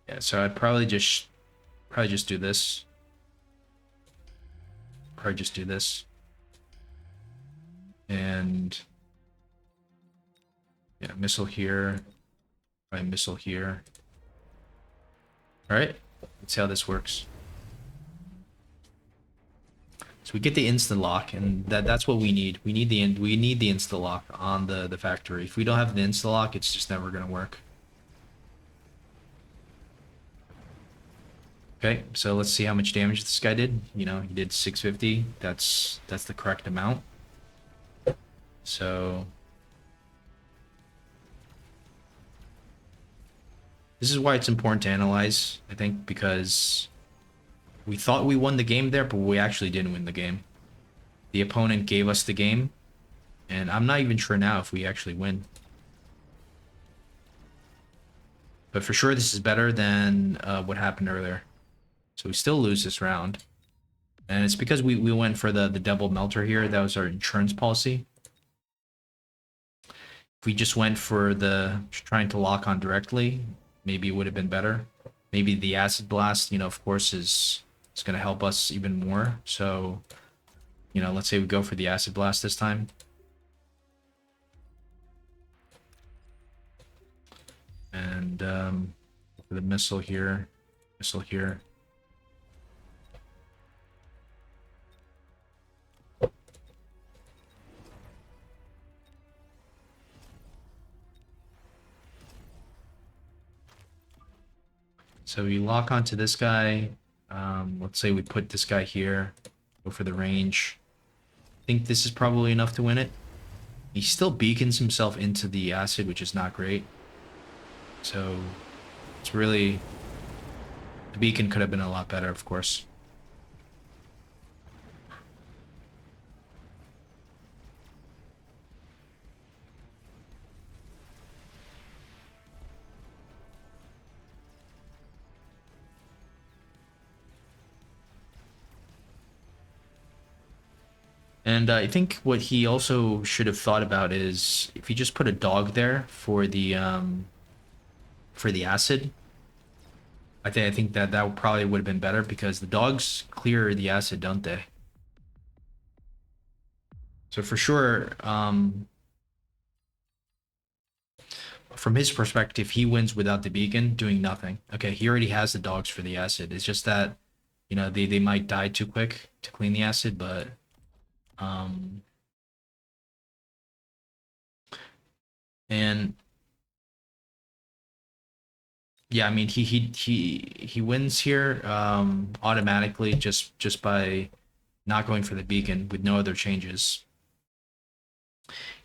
Yeah, so I'd probably just do this. Probably just do this. And yeah, missile here. Probably missile here. All right, let's see how this works. So we get the insta lock, and that's what we need. We need the insta lock on the factory. If we don't have the insta lock, it's just never gonna work. Okay, so let's see how much damage this guy did. He did 650. That's the correct amount. So this is why it's important to analyze, I think, because we thought we won the game there, but we actually didn't win the game. The opponent gave us the game, and I'm not even sure now if we actually win. But for sure, this is better than what happened earlier. So we still lose this round. And it's because we went for the double melter here. That was our insurance policy. If we just went for the trying to lock on directly, maybe it would have been better. Maybe the acid blast, of course, is going to help us even more. So, let's say we go for the acid blast this time. And for the missile here, missile here. So we lock onto this guy. Let's say we put this guy here. Go for the range. I think this is probably enough to win it. He still beacons himself into the acid, which is not great. So it's really... The beacon could have been a lot better, of course. And I think what he also should have thought about is if he just put a dog there for the acid, I think that probably would have been better because the dogs clear the acid, don't they? So for sure, from his perspective, he wins without the beacon, doing nothing. Okay, he already has the dogs for the acid. It's just that, you know, they might die too quick to clean the acid, but um and yeah, I mean he wins here automatically just by not going for the beacon with no other changes.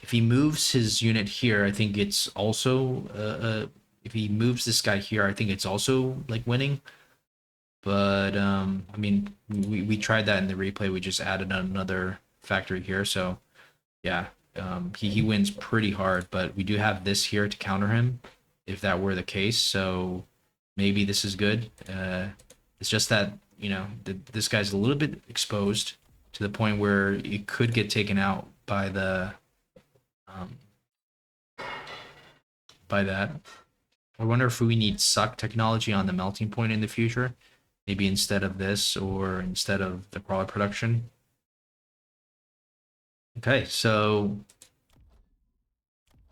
If he moves his unit here, I think it's also if he moves this guy here, I think it's also like winning. But I mean, we tried that in the replay. We just added another factory here, so yeah, he wins pretty hard. But we do have this here to counter him, if that were the case. So maybe this is good. It's just that you know this guy's a little bit exposed to the point where it could get taken out um, by that. I wonder if we need suck technology on the melting point in the future. Maybe instead of this or instead of the crawler production. Okay, so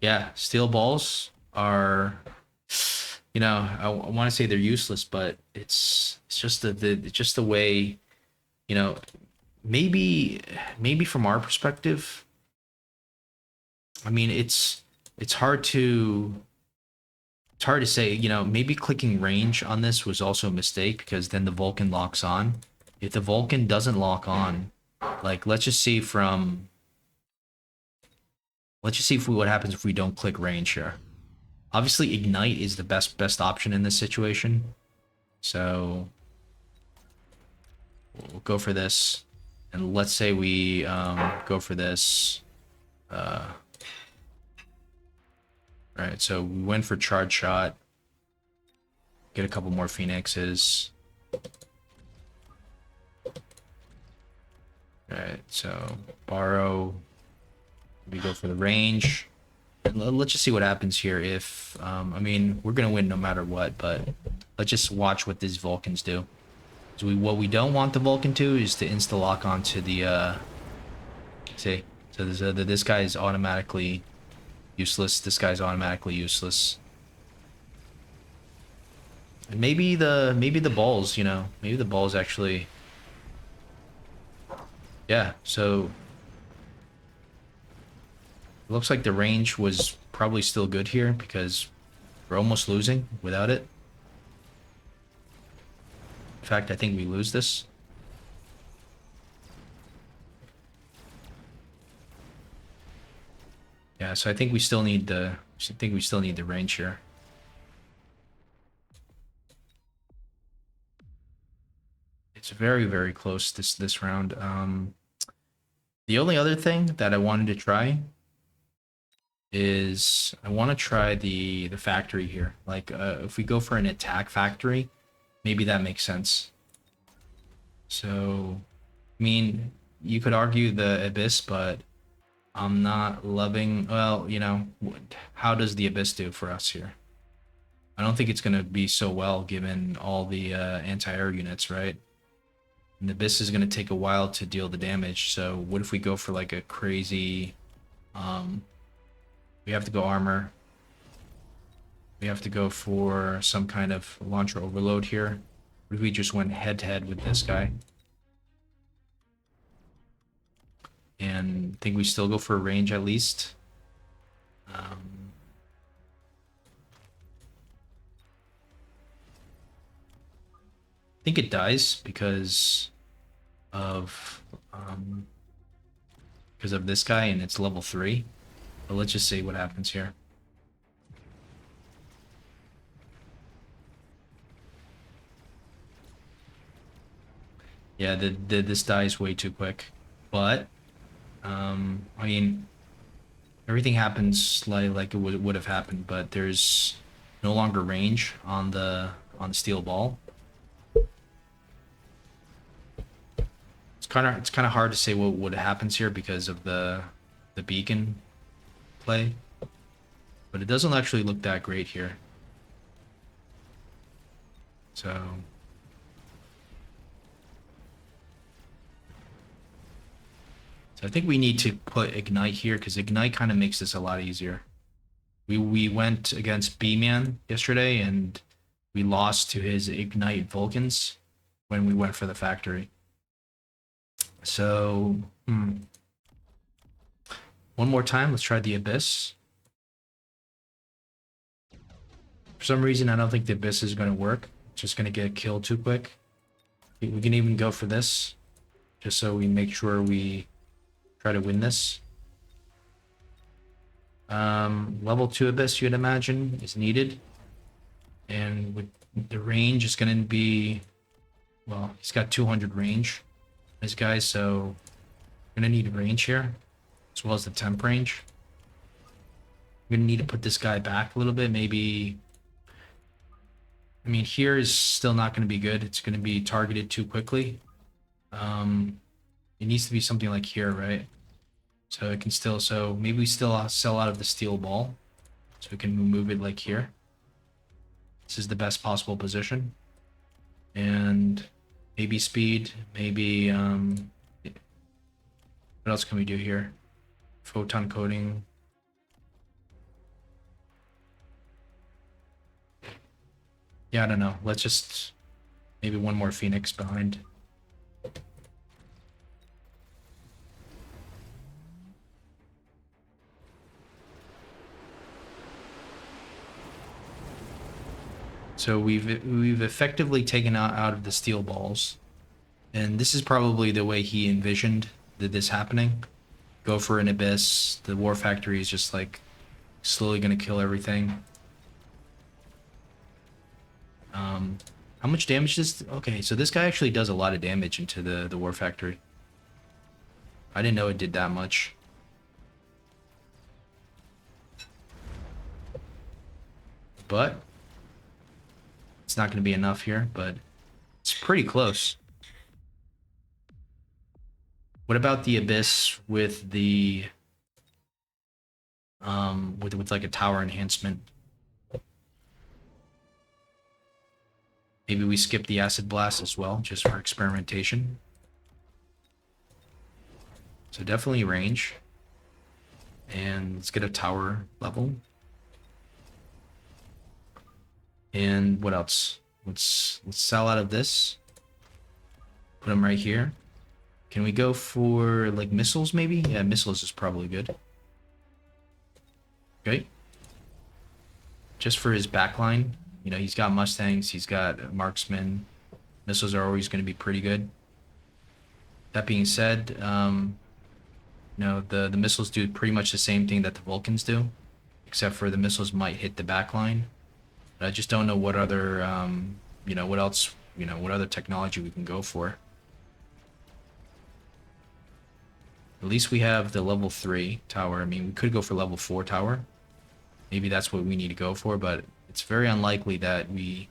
yeah, steel balls are, you know, I want to say they're useless, but it's just just the way, you know, maybe from our perspective, I mean it's hard to it's hard to say, you know, maybe clicking range on this was also a mistake because then the Vulcan locks on. If the Vulcan doesn't lock on, like let's just see what happens if we don't click range here. Obviously, ignite is the best option in this situation. So we'll go for this, and let's say we go for this. Right, so we went for charge shot. Get a couple more phoenixes. Right, so borrow. We go for the range. And let's just see what happens here. If I mean, we're gonna win no matter what, but let's just watch what these Vulcans do. So what we don't want the Vulcan to is to insta lock onto the see. So this guy is automatically useless. This guy's automatically useless. And maybe the balls, you know, maybe the balls actually. Yeah. So it looks like the range was probably still good here because we're almost losing without it. In fact, I think we lose this. Yeah, so I think we still need the range here. It's very, very close this round. The only other thing that I wanted to try is I want to try the factory here. Like if we go for an attack factory, maybe that makes sense. So, I mean, you could argue the abyss, but I'm not loving. Well, you know, how does the abyss do for us here? I don't think it's gonna be so well given all the anti-air units, right? And the abyss is gonna take a while to deal the damage. So what if we go for like a crazy? We have to go armor. We have to go for some kind of launcher overload here. What if we just went head to head with this guy? And I think we still go for a range at least. think it dies of um, because of this guy, and it's level 3. But let's just see what happens here. Yeah, this dies way too quick. But I mean, everything happens like it would have happened, but there's no longer range on the steel ball. It's kind of hard to say what happens here because of the beacon play, but it doesn't actually look that great here. So I think we need to put Ignite here because Ignite kind of makes this a lot easier. We went against B-Man yesterday and we lost to his Ignite Vulcans when we went for the factory. So, one more time, let's try the Abyss. For some reason, I don't think the Abyss is going to work. It's just going to get killed too quick. We can even go for this, just so we make sure we try to win this. Level 2 Abyss, you'd imagine, is needed. And with the range is going to be, well, he's got 200 range, this guy, so we're going to need range here, as well as the temp range. We're going to need to put this guy back a little bit, maybe. I mean, here is still not going to be good. It's going to be targeted too quickly. It needs to be something like here, right? So it can still, so maybe we still sell out of the steel ball. So we can move it like here. This is the best possible position. And maybe speed, maybe, what else can we do here? Photon coating. Yeah, I don't know. Let's just, maybe one more Phoenix behind. So we've effectively taken out of the steel balls, and this is probably the way he envisioned this happening. Go for an Abyss. The War Factory is just like slowly gonna kill everything. How much damage does? Okay, so this guy actually does a lot of damage into the War Factory. I didn't know it did that much. But it's not going to be enough here, but it's pretty close. What about the Abyss with the with like a tower enhancement? Maybe we skip the Acid Blast as well, just for experimentation. So definitely range. And let's get a tower level. And what else? Let's sell out of this. Put them right here. Can we go for like missiles maybe? Yeah, missiles is probably good. Okay. Just for his backline. You know, he's got Mustangs, he's got marksmen. Missiles are always going to be pretty good. That being said, you know, the missiles do pretty much the same thing that the Vulcans do, except for the missiles might hit the backline. But I just don't know what other, you know, what else, you know, what other technology we can go for. At least we have the level 3 tower. I mean, we could go for level 4 tower. Maybe that's what we need to go for, but it's very unlikely that we,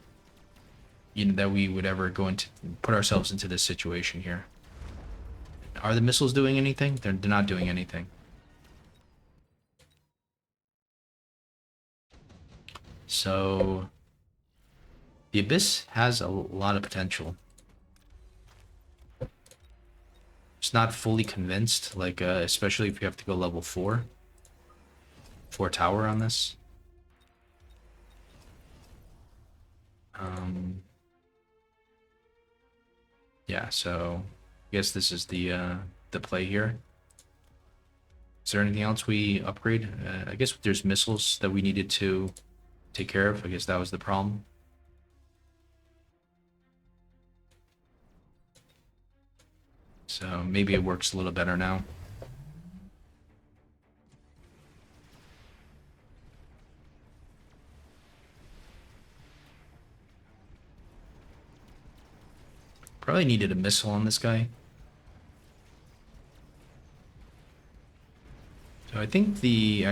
you know, that we would ever go into put ourselves into this situation here. Are the missiles doing anything? They're not doing anything. So the Abyss has a lot of potential. Just not fully convinced, like especially if you have to go level 4 tower on this. Yeah, so I guess this is the play here. Is there anything else we upgrade? I guess there's missiles that we needed to take care of. I guess that was the problem. So maybe it works a little better now. Probably needed a missile on this guy. So I think the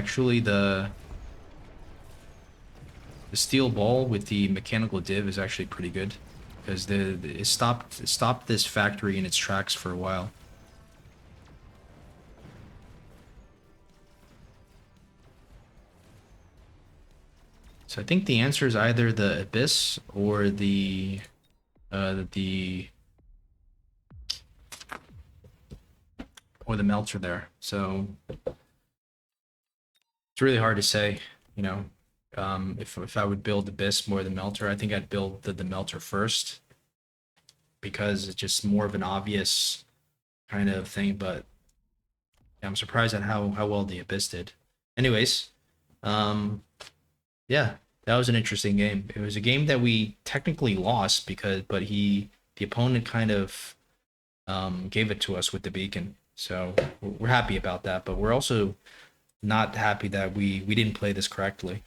steel ball with the mechanical div is actually pretty good because it stopped this factory in its tracks for a while. So I think the answer is either the abyss or the or the melter there. So it's really hard to say, you know. If I would build abyss more than melter, I think I'd build the melter first because it's just more of an obvious kind of thing. But yeah, I'm surprised at how well the abyss did. Anyways, um, yeah, that was an interesting game. It was a game that we technically lost but the opponent kind of gave it to us with the beacon. So we're happy about that, but we're also not happy that we didn't play this correctly.